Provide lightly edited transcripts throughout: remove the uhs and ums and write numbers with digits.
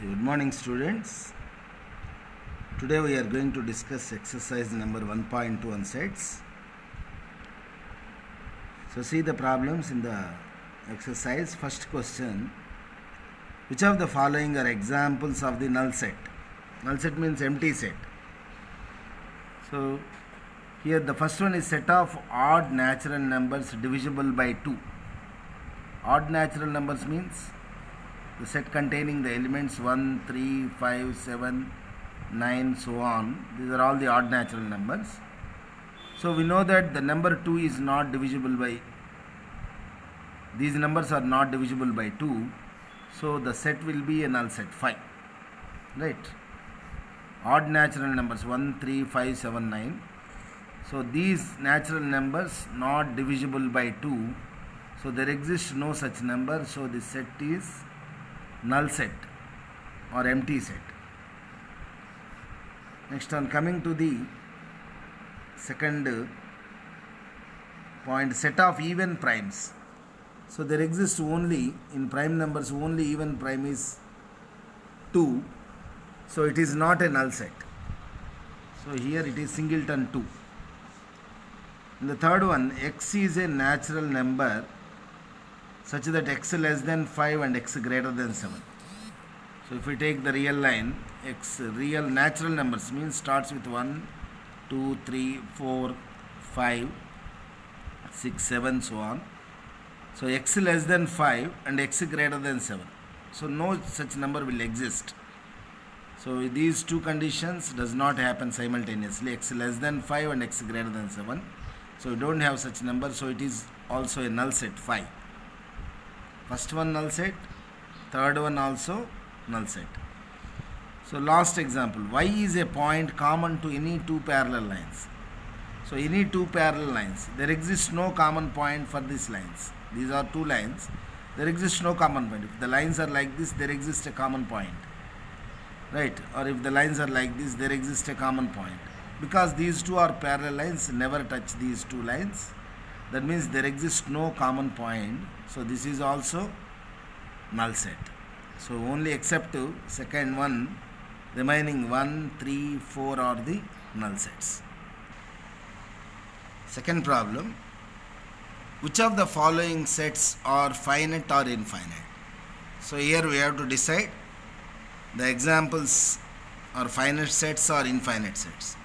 Good morning, students. Today we are going to discuss exercise number 1.2 on sets. So see the problems in the exercise. First question: which of the following are examples of the null set? Null set means empty set. So here the first one is set of odd natural numbers divisible by 2. Odd natural numbers means the set containing the elements 1, 3, 5, 7, 9, so on. These are all the odd natural numbers. So we know that the number 2 is not divisible by, these numbers are not divisible by 2. So the set will be a null set 5. Right? Odd natural numbers 1, 3, 5, 7, 9. So these natural numbers not divisible by 2. So there exists no such number. So the set is null set or empty set. Next, on coming to the second point, set of even primes. So there exists only in prime numbers only even prime is 2. So it is not a null set. So here it is singleton 2. In the third one, x is a natural number such that x less than 5 and x greater than 7. So if we take the real line, x real natural numbers means starts with 1, 2, 3, 4, 5, 6, 7, so on. So x less than 5 and x greater than 7. So no such number will exist. So these two conditions does not happen simultaneously, x less than 5 and x greater than 7. So we don't have such number, so it is also a null set 5. First one null set, third one also null set. So last example, y is a point common to any two parallel lines. So any two parallel lines, there exists no common point for these lines. These are two lines, there exists no common point. If the lines are like this, there exists a common point, right? Or if the lines are like this, there exists a common point. Because these two are parallel lines, never touch these two lines. That means there exists no common point. So this is also null set. So only except second one, remaining 1, 3, 4 are the null sets. Second problem, which of the following sets are finite or infinite? So here we have to decide the examples are finite sets or infinite sets.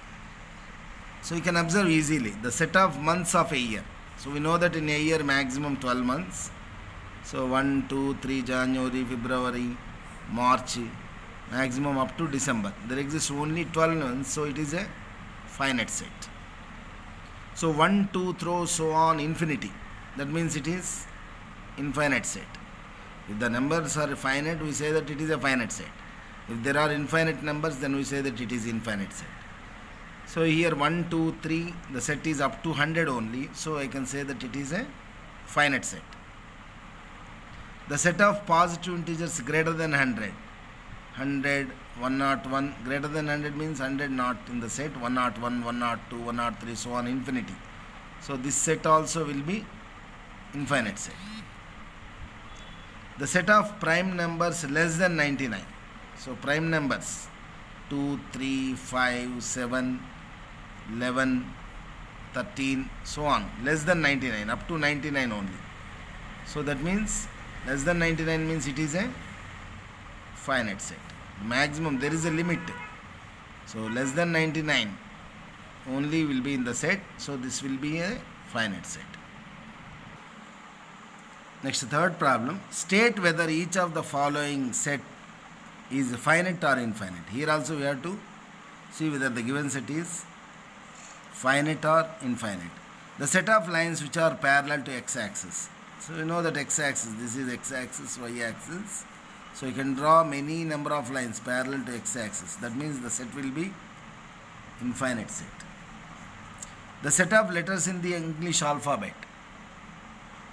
So you can observe easily the set of months of a year. So we know that in a year maximum 12 months. So 1, 2, 3, January, February, March, maximum up to December. There exists only 12 months, so it is a finite set. So 1, 2, throw, so on, infinity. That means it is infinite set. If the numbers are finite, we say that it is a finite set. If there are infinite numbers, then we say that it is infinite set. So here 1, 2, 3, the set is up to 100 only. So I can say that it is a finite set. The set of positive integers greater than 100. 100, 101, greater than 100 means 100 not in the set. 101, 102, 103, so on, infinity. So this set also will be infinite set. The set of prime numbers less than 99. So prime numbers 2, 3, 5, 7, 11, 13, so on, less than 99, up to 99 only. So that means less than 99 means it is a finite set. Maximum, there is a limit. So less than 99 only will be in the set. So this will be a finite set. Next, third problem. State whether each of the following set is finite or infinite. Here also we have to see whether the given set is finite or infinite. The set of lines which are parallel to x-axis. So we know that x-axis, this is x-axis, y-axis. So you can draw many number of lines parallel to x-axis. That means the set will be infinite set. The set of letters in the English alphabet.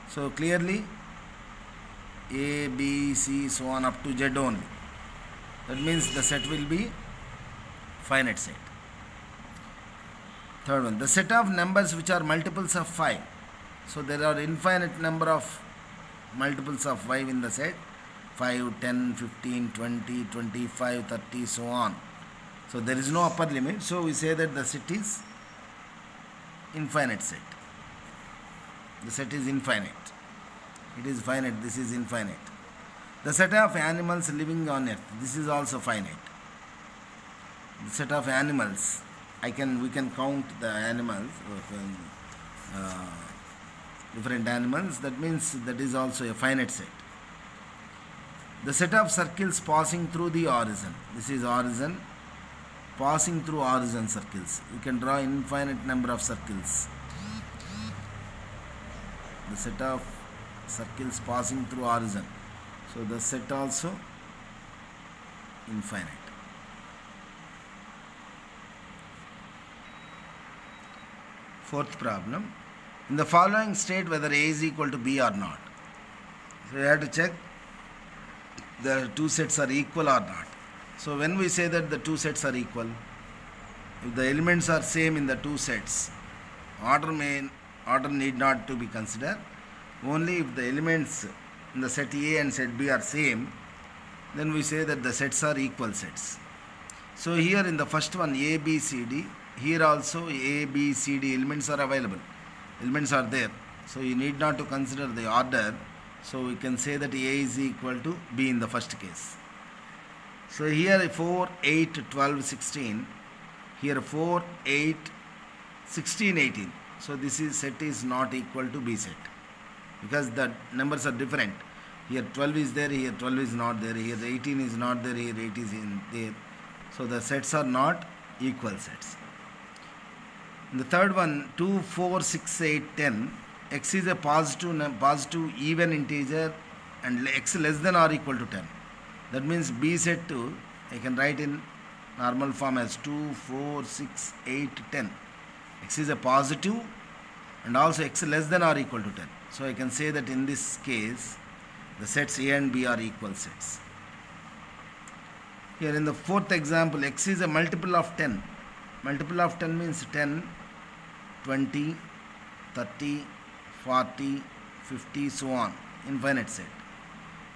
So clearly A, B, C, so on up to Z only. That means the set will be finite set. Third one, the set of numbers which are multiples of 5. So there are infinite number of multiples of 5 in the set. 5, 10, 15, 20, 25, 30, so on. So there is no upper limit. So we say that the set is infinite set. The set is infinite. It is finite. This is infinite. The set of animals living on earth. This is also finite. The set of animals. We can count the animals. Different animals. That means that is also a finite set. The set of circles passing through the horizon. This is horizon. Passing through horizon circles. You can draw infinite number of circles. The set of circles passing through horizon. So the set also infinite. Fourth problem. In the following state whether A is equal to B or not. So you have to check the two sets are equal or not. So when we say that the two sets are equal, if the elements are same in the two sets, order need not to be considered. Only if the elements in the set A and set B are same, then we say that the sets are equal sets. So here in the first one A, B, C, D, here also A, B, C, D elements are available. Elements are there. So you need not to consider the order. So we can say that A is equal to B in the first case. So here 4, 8, 12, 16. Here 4, 8, 16, 18. So this set is not equal to B set. Because the numbers are different. Here 12 is there, here 12 is not there, here 18 is not there, here 8 is in there. So the sets are not equal sets. In the third one, 2, 4, 6, 8, 10. X is a positive even integer and x less than or equal to 10. That means B set 2, I can write in normal form as 2, 4, 6, 8, 10. X is a positive and also x less than or equal to 10. So I can say that in this case, the sets A and B are equal sets. Here in the fourth example, x is a multiple of 10. Multiple of 10 means 10, 20, 30, 40, 50, so on. Infinite set.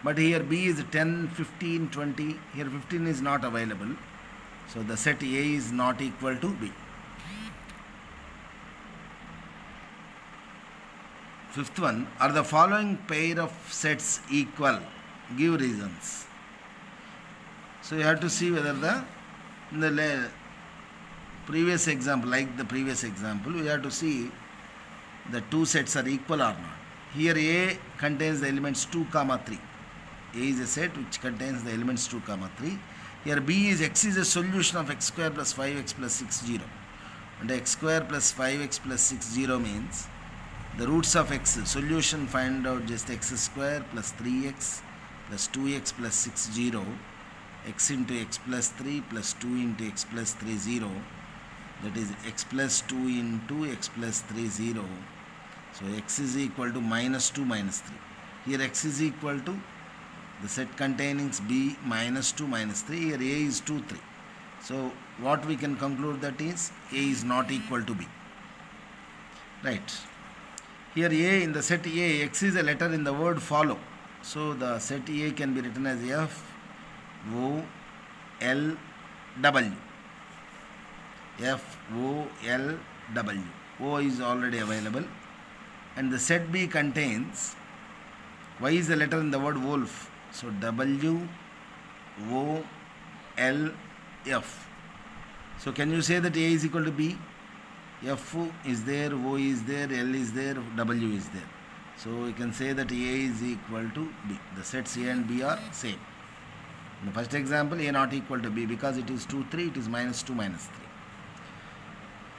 But here B is 10, 15, 20. Here 15 is not available. So the set A is not equal to B. Fifth one, are the following pair of sets equal? Give reasons. So you have to see whether in the previous example, like the previous example, we have to see the two sets are equal or not. Here A contains the elements 2, 3. A is a set which contains the elements 2, 3. Here B is x is a solution of x square plus 5x plus 6, 0. And x square plus 5x plus 6, 0 means the roots of x, solution find out just x square plus 3x plus 2x plus 6, 0. X into x plus 3 plus 2 into x plus 3, 0. That is x plus 2 into x plus 3, 0. So x is equal to minus 2 minus 3. Here x is equal to the set containing B minus 2 minus 3. Here A is 2, 3. So what we can conclude that is A is not equal to B. Right. Here A, in the set A, x is a letter in the word follow. So the set A can be written as F, O, L, W. F, O, L, W. O is already available. And the set B contains, Y is the letter in the word wolf. So W, O, L, F. So can you say that A is equal to B? F is there, O is there, L is there, W is there. So we can say that A is equal to B. The sets A and B are same. In the first example, A not equal to B because it is 2, 3, it is minus 2, minus 3.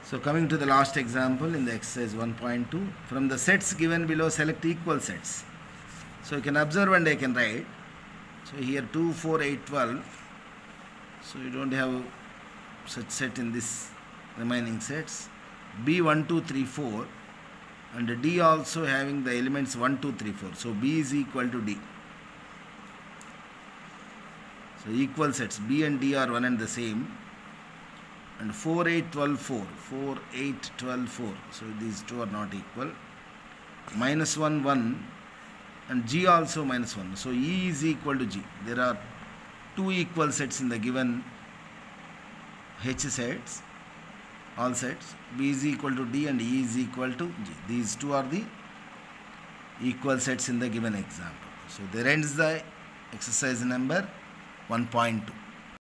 So coming to the last example in the exercise 1.2, from the sets given below, select equal sets. So you can observe and I can write. So here 2, 4, 8, 12. So you don't have such set in this remaining sets. B 1, 2, 3, 4 and D also having the elements 1, 2, 3, 4. So B is equal to D. So equal sets B and D are one and the same. And 4, 8, 12, 4. 4, 8, 12, 4. So these two are not equal. Minus 1, 1. and G also minus 1. So E is equal to G. There are two equal sets in the given H sets, all sets. B is equal to D and E is equal to G. These two are the equal sets in the given example. So there ends the exercise number 1.2.